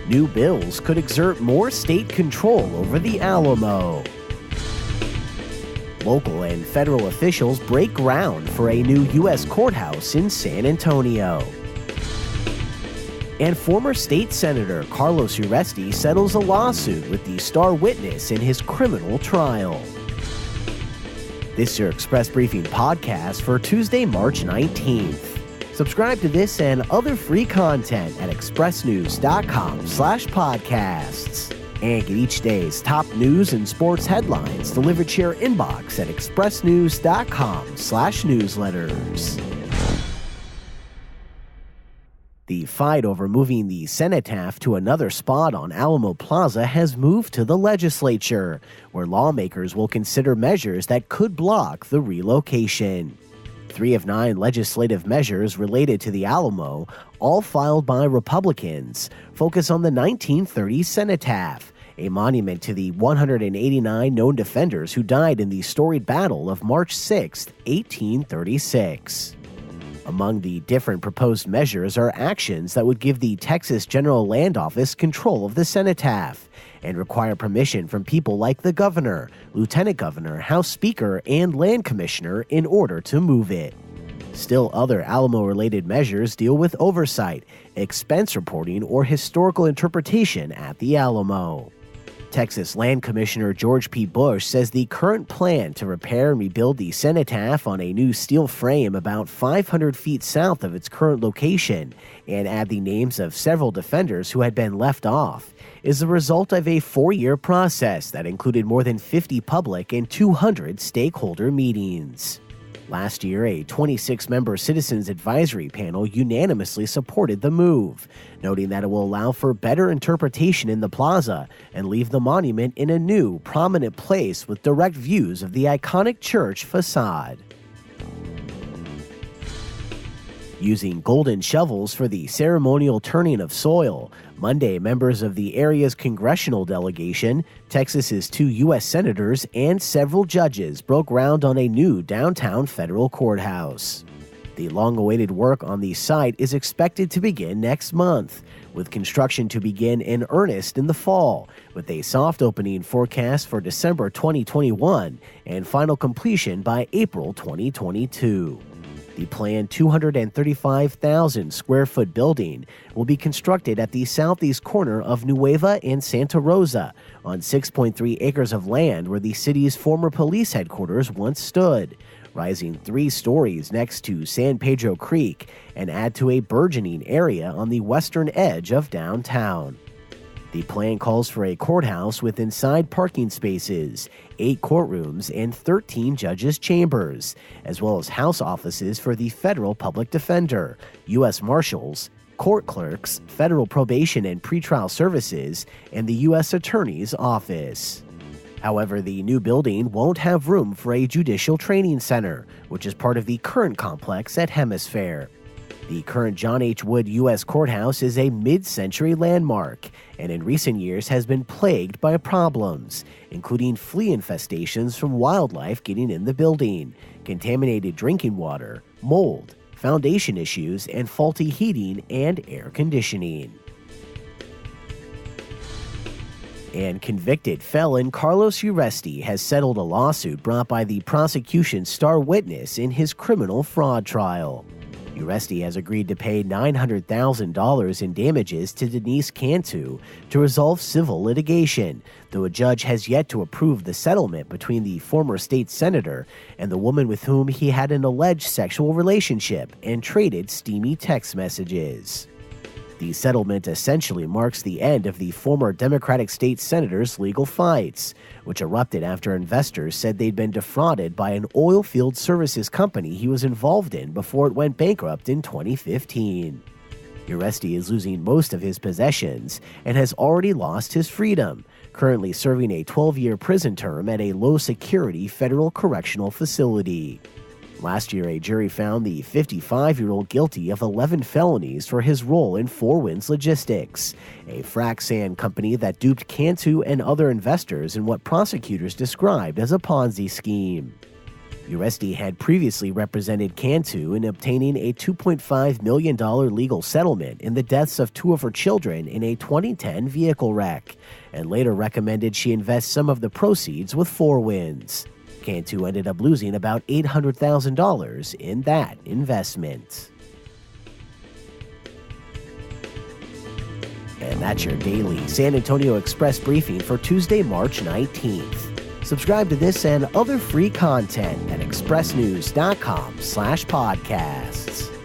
New bills could exert more state control over the Alamo. Local and federal officials break ground for a new U.S. courthouse in San Antonio. And former state senator Carlos Uresti settles a lawsuit with the star witness in his criminal trial. This is your Express Briefing podcast for Tuesday, March 19th. Subscribe to this and other free content at expressnews.com/podcasts. And get each day's top news and sports headlines delivered to your inbox at expressnews.com/newsletters. The fight over moving the cenotaph to another spot on Alamo Plaza has moved to the legislature, where lawmakers will consider measures that could block the relocation. 3 of 9 legislative measures related to the Alamo, all filed by Republicans, focus on the 1930 cenotaph, a monument to the 189 known defenders who died in the storied Battle of March 6, 1836. Among the different proposed measures are actions that would give the Texas General Land Office control of the cenotaph and require permission from people like the governor, lieutenant governor, House Speaker, and land commissioner in order to move it. Still, other Alamo-related measures deal with oversight, expense reporting, or historical interpretation at the Alamo. Texas Land Commissioner George P. Bush says the current plan to repair and rebuild the cenotaph on a new steel frame about 500 feet south of its current location and add the names of several defenders who had been left off is the result of a 4-year process that included more than 50 public and 200 stakeholder meetings. Last year, a 26-member Citizens Advisory Panel unanimously supported the move, noting that it will allow for better interpretation in the plaza and leave the monument in a new, prominent place with direct views of the iconic church facade. Using golden shovels for the ceremonial turning of soil, Monday, members of the area's congressional delegation, Texas's 2 U.S. senators, and several judges broke ground on a new downtown federal courthouse. The long-awaited work on the site is expected to begin next month, with construction to begin in earnest in the fall, with a soft opening forecast for December 2021 and final completion by April 2022. The planned 235,000 square foot building will be constructed at the southeast corner of Nueva and Santa Rosa on 6.3 acres of land where the city's former police headquarters once stood, rising 3 stories next to San Pedro Creek and add to a burgeoning area on the western edge of downtown. The plan calls for a courthouse with inside parking spaces, 8 courtrooms, and 13 judges' chambers, as well as house offices for the federal public defender, U.S. Marshals, court clerks, federal probation and pretrial services, and the U.S. Attorney's Office. However, the new building won't have room for a judicial training center, which is part of the current complex at Hemisphere. The current John H. Wood U.S. Courthouse is a mid-century landmark and in recent years has been plagued by problems, including flea infestations from wildlife getting in the building, contaminated drinking water, mold, foundation issues, and faulty heating and air conditioning. And convicted felon Carlos Uresti has settled a lawsuit brought by the prosecution's star witness in his criminal fraud trial. Uresti has agreed to pay $900,000 in damages to Denise Cantu to resolve civil litigation, though a judge has yet to approve the settlement between the former state senator and the woman with whom he had an alleged sexual relationship and traded steamy text messages. The settlement essentially marks the end of the former Democratic state senator's legal fights, which erupted after investors said they'd been defrauded by an oil field services company he was involved in before it went bankrupt in 2015. Uresti is losing most of his possessions and has already lost his freedom, currently serving a 12-year prison term at a low-security federal correctional facility. Last year, a jury found the 55-year-old guilty of 11 felonies for his role in Four Winds Logistics, a frac sand company that duped Cantu and other investors in what prosecutors described as a Ponzi scheme. Uresti had previously represented Cantu in obtaining a $2.5 million legal settlement in the deaths of two of her children in a 2010 vehicle wreck, and later recommended she invest some of the proceeds with Four Winds. Cantu ended up losing about $800,000 in that investment. And that's your daily San Antonio Express briefing for Tuesday, March 19th. Subscribe to this and other free content at expressnews.com/podcasts.